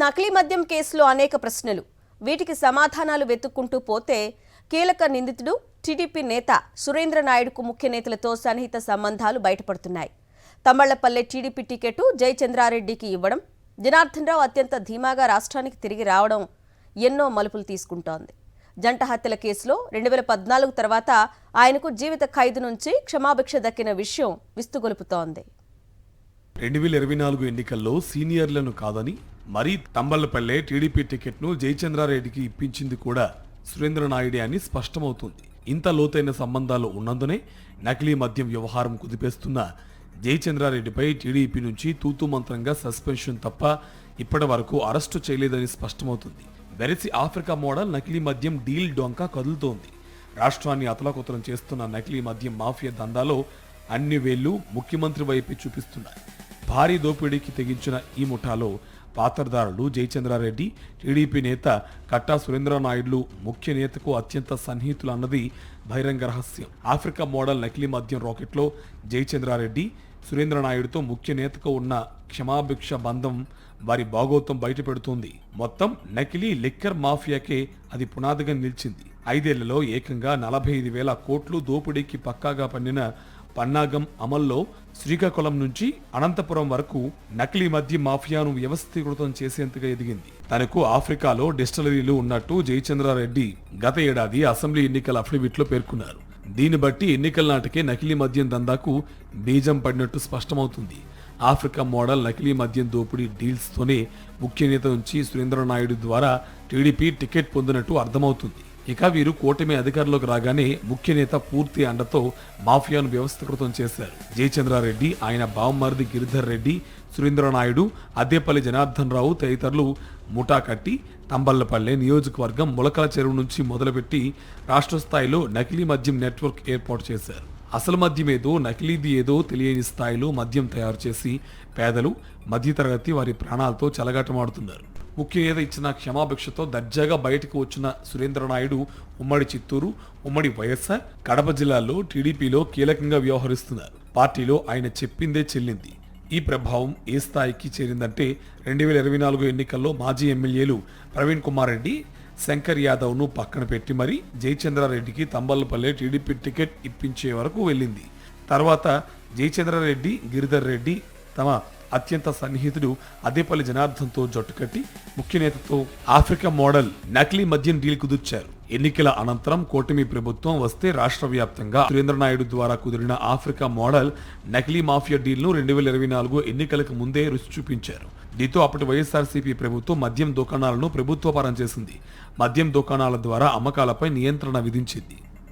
నకిలీ మద్యం కేసులో అనేక ప్రశ్నలు, వీటికి సమాధానాలు వెతుక్కుంటూ పోతే కీలక నిందితుడు టీడీపీ నేత సురేంద్ర నాయుడుకు ముఖ్య నేతలతో సన్నిహిత సంబంధాలు బయటపడుతున్నాయి. తమ్మళ్లపల్లె టీడీపీ టికెట్ జయచంద్రారెడ్డికి ఇవ్వడం, జనార్దన్ రావు అత్యంత ధీమాగా రాష్ట్రానికి తిరిగి రావడం ఎన్నో మలుపులు తీసుకుంటోంది. జంట హత్యల కేసులో 2014 తర్వాత ఆయనకు జీవిత ఖైదు నుంచి క్షమాభిక్ష దక్కిన విషయం విస్తుగొలుపుతోంది. 2024 ఎన్నికల్లో సీనియర్లను కాదని మరీ తంబళ్లపల్లె టీడీపీ టికెట్ను జయచంద్రారెడ్డికి ఇప్పించింది కూడా సురేంద్ర నాయుడే అని స్పష్టమవుతుంది. ఇంత లోతైన సంబంధాలు ఉన్నందునే నకిలీ మద్యం వ్యవహారం కుదిపేస్తున్న జయచంద్రారెడ్డిపై టీడీపీ నుంచి తూతూ మంత్రంగా సస్పెన్షన్ తప్ప ఇప్పటి వరకు అరెస్టు చేయలేదని స్పష్టమవుతుంది. వెరసి ఆఫ్రికా మోడల్ నకిలీ మద్యం డీల్ డొంక కదులుతోంది. రాష్ట్రాన్ని అతలాకుతలం చేస్తున్న నకిలీ మద్యం మాఫియా దందాలో అన్ని వేళ్లు ముఖ్యమంత్రి వైపే చూపిస్తున్నాయి. భారీ దోపిడీకి తెగించిన ఈ ముఠాలో పాత్రదారులు జయచంద్రారెడ్డి, టీడీపీ నేత కట్టా సురేంద్రనాయుడులు ముఖ్య నేతకు అత్యంత సన్నిహితులు అన్నది బహిరంగ రహస్యం. ఆఫ్రికా మోడల్ నకిలీ మద్యం రాకెట్లో జయచంద్రారెడ్డి, సురేంద్రనాయుడుతో ముఖ్య నేతకు ఉన్న క్షమాభిక్ష బంధం వారి భాగోతం బయటపెడుతోంది. మొత్తం నకిలీ లిక్కర్ మాఫియాకే అది పునాదిగా నిలిచింది. 5 ఏళ్లలో ఏకంగా 45,000 కోట్లు దోపిడీకి పక్కాగా పన్నిన పన్నాగం అమల్లో శ్రీకాకుళం నుంచి అనంతపురం వరకు నకిలీ మద్యం మాఫియాను వ్యవస్థీకృతం చేసేంతగా ఎదిగింది. తనకు ఆఫ్రికాలో డిస్టిలరీలు ఉన్నట్టు జయచంద్రారెడ్డి గత ఏడాది అసెంబ్లీ ఎన్నికల అఫిడవిట్లో పేర్కొన్నారు. దీన్ని బట్టి ఎన్నికల నాటికే నకిలీ మద్యం దందాకు బీజం పడినట్టు స్పష్టమవుతుంది. ఆఫ్రికా మోడల్ నకిలీ మద్యం దోపిడీ డీల్స్తోనే ముఖ్య నేత నుంచి సురేంద్రనాయుడు ద్వారా టీడీపీ టికెట్ పొందినట్టు అర్థమవుతుంది. ఇక వీరు కూటమి అధికారంలోకి రాగానే ముఖ్య నేత పూర్తి అండతో మాఫియాను వ్యవస్థీకృతం చేశారు. జయచంద్రారెడ్డి, ఆయన బావమరిది గిరిధర్ రెడ్డి, సురేంద్రనాయుడు, అద్దేపల్లి జనార్దన్ రావు తదితరులు ముఠా కట్టి తంబళ్లపల్లె నియోజకవర్గం ములకల చెరువు నుంచి మొదలుపెట్టి రాష్ట్ర స్థాయిలో నకిలీ మద్యం నెట్వర్క్ ఏర్పాటు చేశారు. అసలు మద్యం ఏదో, నకిలీది ఏదో తెలియని స్థాయిలో మద్యం తయారు చేసి పేదలు, మధ్యతరగతి వారి ప్రాణాలతో చెలగాటమాడుతున్నారు. ముఖ్య నేత ఇచ్చిన క్షమాభిక్షతో దర్జాగా బయటకు వచ్చిన సురేంద్రనాయుడు ఉమ్మడి చిత్తూరు, ఉమ్మడి వైఎస్ఆర్, కడప జిల్లాల్లో టీడీపీలో కీలకంగా వ్యవహరిస్తున్నారు. పార్టీలో ఆయన చెప్పిందే చెల్లింది. ఈ ప్రభావం ఏ స్థాయికి చేరిందంటే 2024 ఎన్నికల్లో మాజీ ఎమ్మెల్యేలు ప్రవీణ్ కుమార్ రెడ్డి, శంకర్ యాదవ్ను పక్కన పెట్టి మరీ జయచంద్రారెడ్డికి తంబళ్లపల్లె టీడీపీ టికెట్ ఇప్పించే వరకు వెళ్ళింది. తర్వాత జయచంద్రారెడ్డి, గిరిధర్ రెడ్డి తమ అత్యంత సన్నిహితుడు అద్దేపల్లి జనార్దన్తో జట్టుకట్టి ముఖ్య నేతతో ఆఫ్రికా మోడల్ నకిలీ మద్యం డీల్ కుదుర్చారు. ఎన్నికల అనంతరం కూటమి ప్రభుత్వం వస్తే రాష్ట్ర వ్యాప్తంగా సురేంద్రనాయుడు ద్వారా కుదిరిన ఆఫ్రికా మోడల్ నకిలీ మాఫియా డీల్ను 2024 ఎన్నికలకు ముందే రుచి చూపించారు. దీంతో అప్పటి వైఎస్ఆర్సీపీ ప్రభుత్వం మద్యం దుకాణాలను ప్రభుత్వపరం చేసింది. మద్యం దుకాణాల ద్వారా అమ్మకాలపై నియంత్రణ విధించింది.